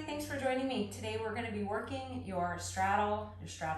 thanks for joining me. Today we're going to be working your straddle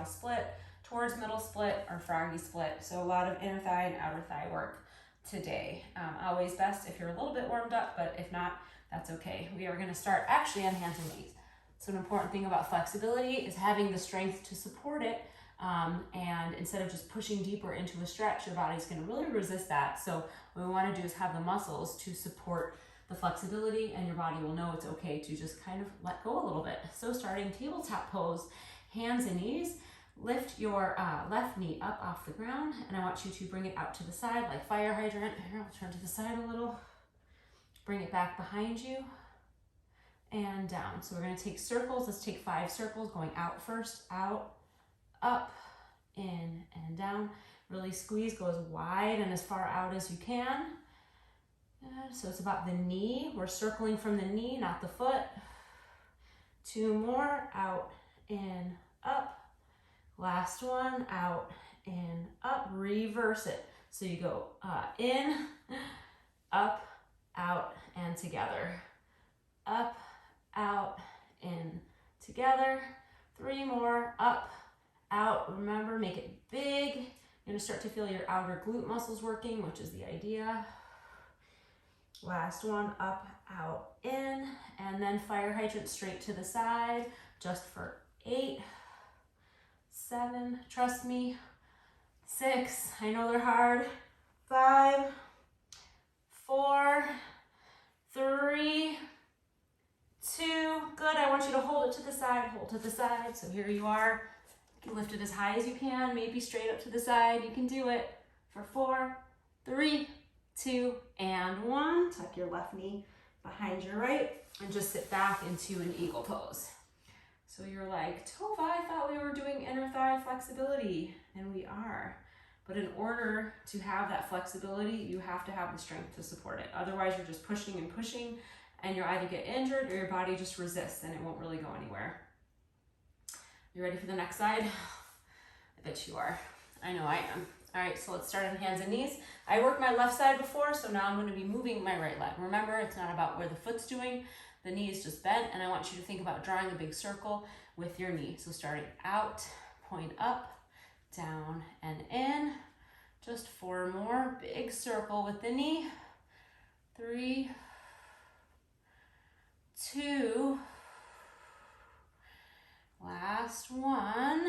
split, towards middle split, or froggy split. So a lot of inner thigh and outer thigh work today. Always best if you're a little bit warmed up, but if not, that's okay. We are going to start actually on hands and knees. So an important thing about flexibility is having the strength to support it. And instead of just pushing deeper into a stretch, your body's going to really resist that. So what we want to do is have the muscles to support the flexibility, and your body will know it's okay to just kind of let go a little bit. So starting tabletop pose, hands and knees, lift your left knee up off the ground, and I want you to bring it out to the side like fire hydrant. Here, I'll turn to the side a little. Bring it back behind you and down. So we're going to take circles. Let's take 5 circles, going out first, out, up, in, and down. Really squeeze, go as wide and as far out as you can. Good. So it's about the knee. We're circling from the knee, not the foot. 2 more, out, in, up. Last one, out, in, up. Reverse it. So you go in, up, out, and together. Up, out, in, together. 3 more, up, out. Remember, make it big. You're gonna start to feel your outer glute muscles working, which is the idea. Last one, up, out, in, and then fire hydrant straight to the side, just for 8, 7, trust me, 6, I know they're hard, 5, 4, 3, 2, good. I want you to hold it to the side, hold to the side. So here you are. You can lift it as high as you can, maybe straight up to the side. You can do it for 4, 3, 2, and 1. Tuck your left knee behind your right and just sit back into an eagle pose. So you're like, Tova, I thought we were doing inner thigh flexibility, and we are. But in order to have that flexibility, you have to have the strength to support it. Otherwise, you're just pushing and pushing, and you'll either get injured or your body just resists, and it won't really go anywhere. You ready for the next side? I bet you are. I know I am. All right, so let's start on hands and knees. I worked my left side before, so now I'm going to be moving my right leg. Remember, it's not about where the foot's doing. The knee is just bent, and I want you to think about drawing a big circle with your knee. So starting out, point up, down, and in. Just 4 more. Big circle with the knee. 3, 2, last one,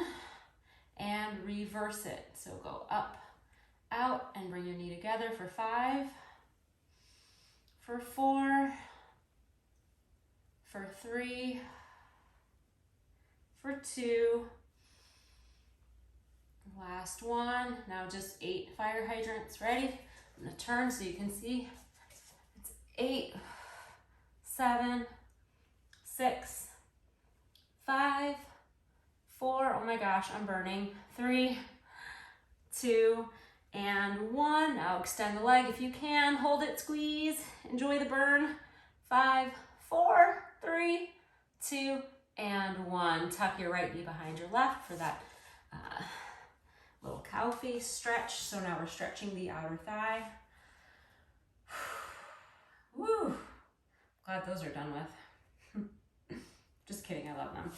and reverse it. So go up, out, and bring your knee together for 5, for 4, for 3, for 2, last one. Now just 8 fire hydrants. Ready? I'm gonna turn so you can see. It's 8, 7, 6, 5, 4, oh my gosh, I'm burning. 3, 2, and 1. Now extend the leg if you can. Hold it, squeeze, enjoy the burn. 5, 4, 3, 2, and 1. Tuck your right knee behind your left for that little cow face stretch. So now we're stretching the outer thigh. Woo! Glad those are done with. Just kidding, I love them.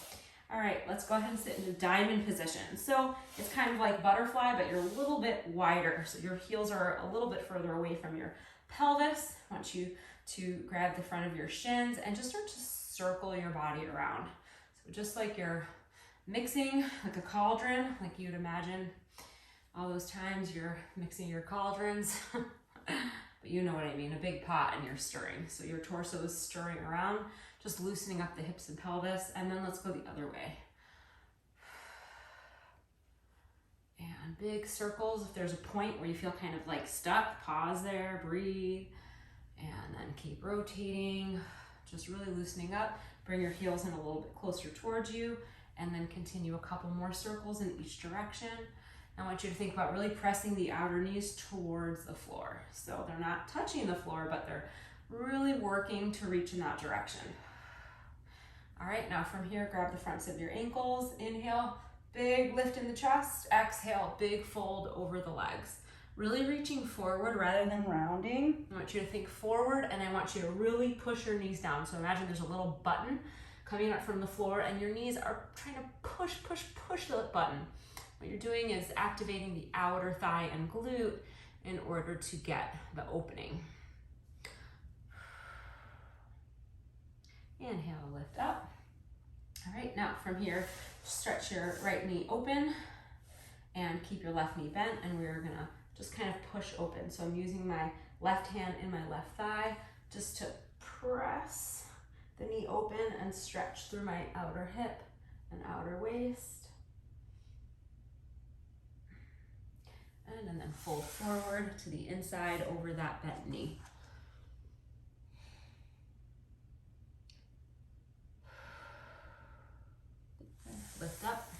All right, let's go ahead and sit in a diamond position. So it's kind of like butterfly, but you're a little bit wider. So your heels are a little bit further away from your pelvis. I want you to grab the front of your shins and just start to circle your body around. So just like you're mixing like a cauldron, like you'd imagine all those times you're mixing your cauldrons. But you know what I mean, a big pot, and you're stirring. So your torso is stirring around, just loosening up the hips and pelvis, and then let's go the other way. And big circles. If there's a point where you feel kind of like stuck, pause there, breathe, and then keep rotating, just really loosening up. Bring your heels in a little bit closer towards you, and then continue a couple more circles in each direction. I want you to think about really pressing the outer knees towards the floor. So they're not touching the floor, but they're really working to reach in that direction. All right, now from here, grab the fronts of your ankles. Inhale, big lift in the chest. Exhale, big fold over the legs. Really reaching forward rather than rounding. I want you to think forward, and I want you to really push your knees down. So imagine there's a little button coming up from the floor and your knees are trying to push the button. What you're doing is activating the outer thigh and glute in order to get the opening. Inhale, lift up. All right, now from here, stretch your right knee open and keep your left knee bent, and we're gonna just kind of push open. So I'm using my left hand in my left thigh just to press the knee open and stretch through my outer hip and outer waist. And then fold forward to the inside over that bent knee. Lift up,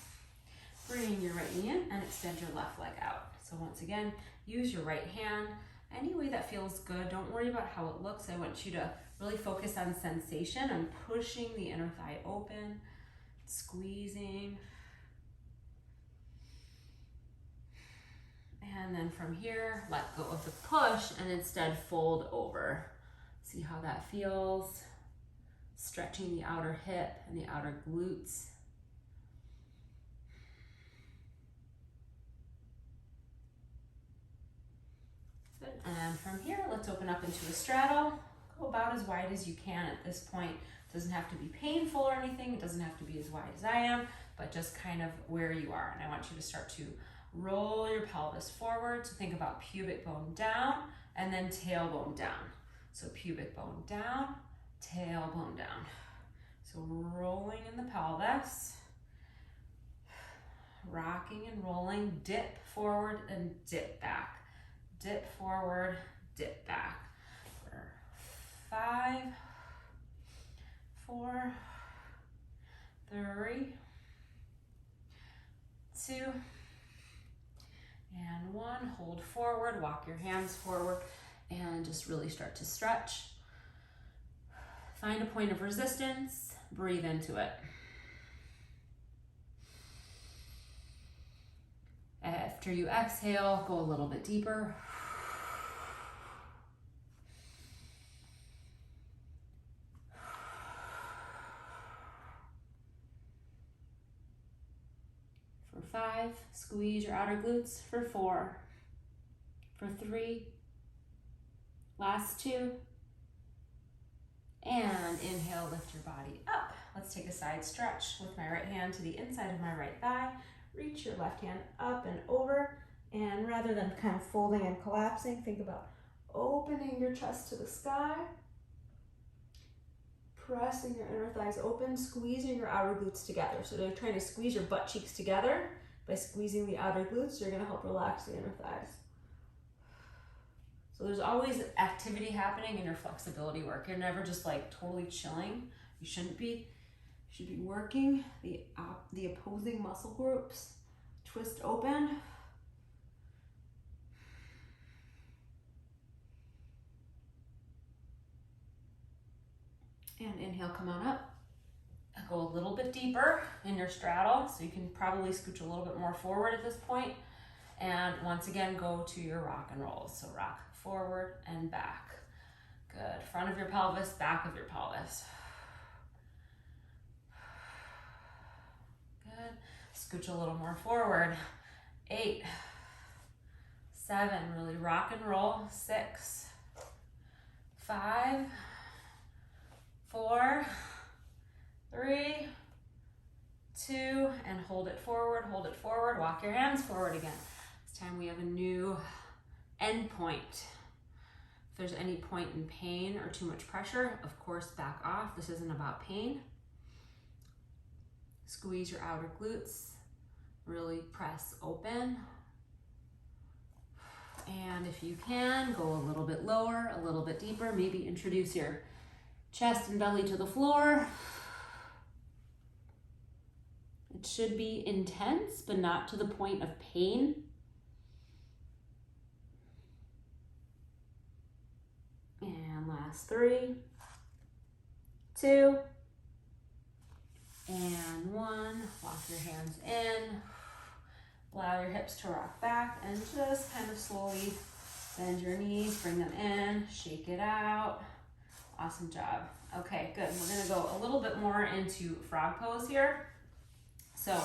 bring your right knee in and extend your left leg out. So once again, use your right hand any way that feels good. Don't worry about how it looks. I want you to really focus on sensation and pushing the inner thigh open, squeezing. And then from here, let go of the push and instead fold over. See how that feels? Stretching the outer hip and the outer glutes. Good. And from here, let's open up into a straddle. Go about as wide as you can at this point. It doesn't have to be painful or anything. It doesn't have to be as wide as I am, but just kind of where you are. And I want you to start to roll your pelvis forward. So think about pubic bone down and then tailbone down. So pubic bone down, tailbone down. So rolling in the pelvis, rocking and rolling, dip forward and dip back. Dip forward, dip back. For 5, 4, 3, 2, and 1. Hold forward, walk your hands forward, and just really start to stretch. Find a point of resistance, breathe into it. After you exhale, go a little bit deeper. For 5, squeeze your outer glutes. For 4, for 3, last 2, and inhale, lift your body up. Let's take a side stretch with my right hand to the inside of my right thigh. Reach your left hand up and over, and rather than kind of folding and collapsing, think about opening your chest to the sky, pressing your inner thighs open, squeezing your outer glutes together. So you're trying to squeeze your butt cheeks together. By squeezing the outer glutes, you're gonna help relax the inner thighs. So there's always activity happening in your flexibility work. You're never just like totally chilling. You shouldn't be. You should be working the opposing muscle groups. Twist open. And inhale, come on up. Go a little bit deeper in your straddle, so you can probably scooch a little bit more forward at this point. And once again, go to your rock and rolls. So rock forward and back. Good. Front of your pelvis, back of your pelvis. Good. Scooch a little more forward. 8, 7, really rock and roll. 6, 5, 4, 3, 2, and hold it forward, walk your hands forward again. This time we have a new end point. If there's any point in pain or too much pressure, of course, back off. This isn't about pain. Squeeze your outer glutes, really press open. And if you can, go a little bit lower, a little bit deeper, maybe introduce your chest and belly to the floor. It should be intense, but not to the point of pain. And last 3, 2, and 1. Walk your hands in. Allow your hips to rock back and just kind of slowly bend your knees, bring them in, shake it out. Awesome job. Okay, good. We're gonna go a little bit more into frog pose here. So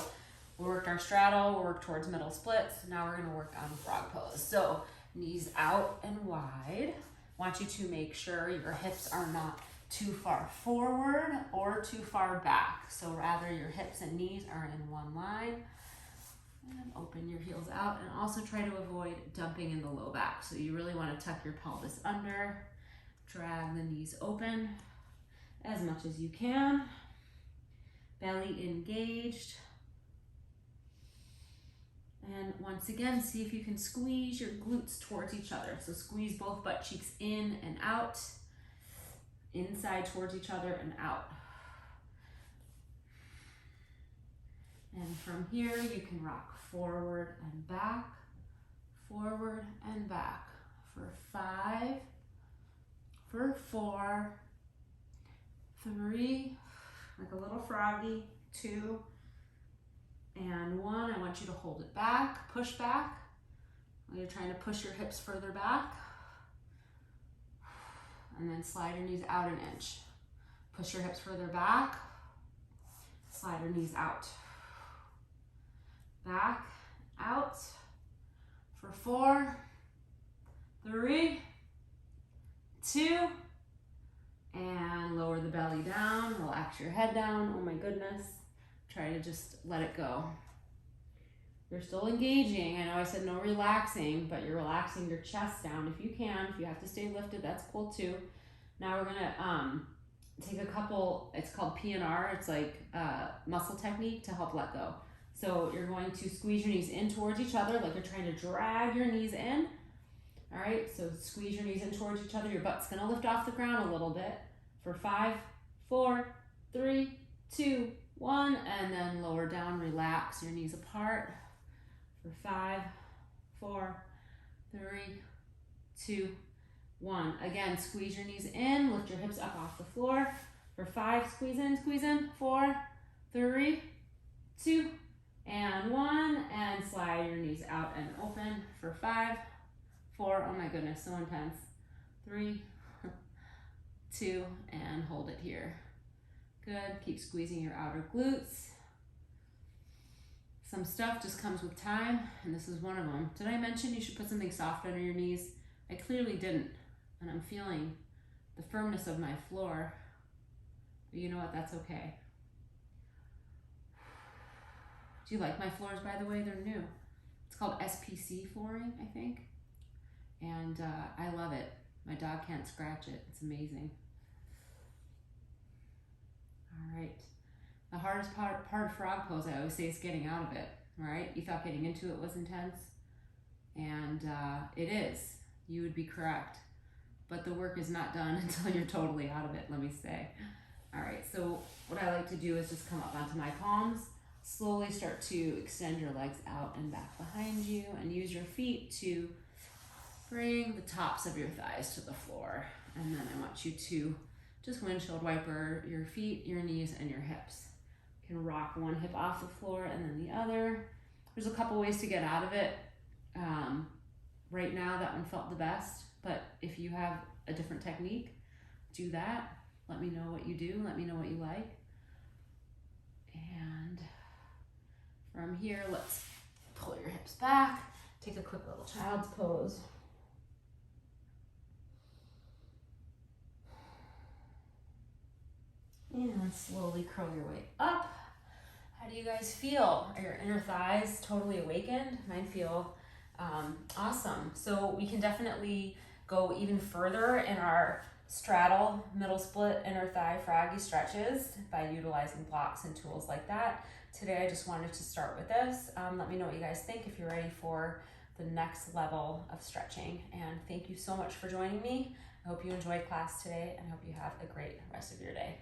we worked our straddle, we worked towards middle splits. Now we're gonna work on frog pose. So knees out and wide. Want you to make sure your hips are not too far forward or too far back. So rather your hips and knees are in one line. And open your heels out, and also try to avoid dumping in the low back. So you really want to tuck your pelvis under, drag the knees open as much as you can, belly engaged. And once again, see if you can squeeze your glutes towards each other. So squeeze both butt cheeks in and out, inside towards each other and out. And from here, you can rock forward and back for 5, for 4, 3, like a little froggy, 2, and 1. I want you to hold it back, push back. You're trying to push your hips further back. And then slide your knees out an inch. Push your hips further back, slide your knees out. Back, out, for 4, 3, 2, and lower the belly down, relax your head down. Oh my goodness. Try to just let it go. You're still engaging. I know I said no relaxing, but you're relaxing your chest down if you can. If you have to stay lifted, that's cool too. Now we're gonna take a couple, it's called PNR. It's like muscle technique to help let go. So you're going to squeeze your knees in towards each other, like you're trying to drag your knees in. All right, so squeeze your knees in towards each other. Your butt's gonna lift off the ground a little bit for 5, 4, 3, 2, 1, and then lower down, relax your knees apart for 5, 4, 3, 2, 1. Again, squeeze your knees in, lift your hips up off the floor for 5, squeeze in, 4, 3, 2, and 1, and slide your knees out and open for 5, 4, oh my goodness, so intense, 3, 2, and hold it here. Good, keep squeezing your outer glutes. Some stuff just comes with time, and this is one of them. Did I mention you should put something soft under your knees? I clearly didn't, and I'm feeling the firmness of my floor, but you know what, that's okay. Do you like my floors, by the way? They're new. It's called SPC flooring, I think. And I love it. My dog can't scratch it. It's amazing. All right. The hardest part of frog pose, I always say, is getting out of it, right? You thought getting into it was intense, and it is. You would be correct. But the work is not done until you're totally out of it, let me say. All right, so what I like to do is just come up onto my palms, slowly start to extend your legs out and back behind you, and use your feet to bring the tops of your thighs to the floor. And then I want you to just windshield wiper your feet, your knees, and your hips. You can rock one hip off the floor and then the other. There's a couple ways to get out of it. Right now, that one felt the best, but if you have a different technique, do that. Let me know what you do. Let me know what you like. And from here, let's pull your hips back. Take a quick little child's pose. And slowly curl your way up. How do you guys feel? Are your inner thighs totally awakened? Mine feel awesome. So we can definitely go even further in our straddle, middle split, inner thigh, froggy stretches by utilizing blocks and tools like that. Today I just wanted to start with this. Let me know what you guys think if you're ready for the next level of stretching. And thank you so much for joining me. I hope you enjoyed class today and I hope you have a great rest of your day.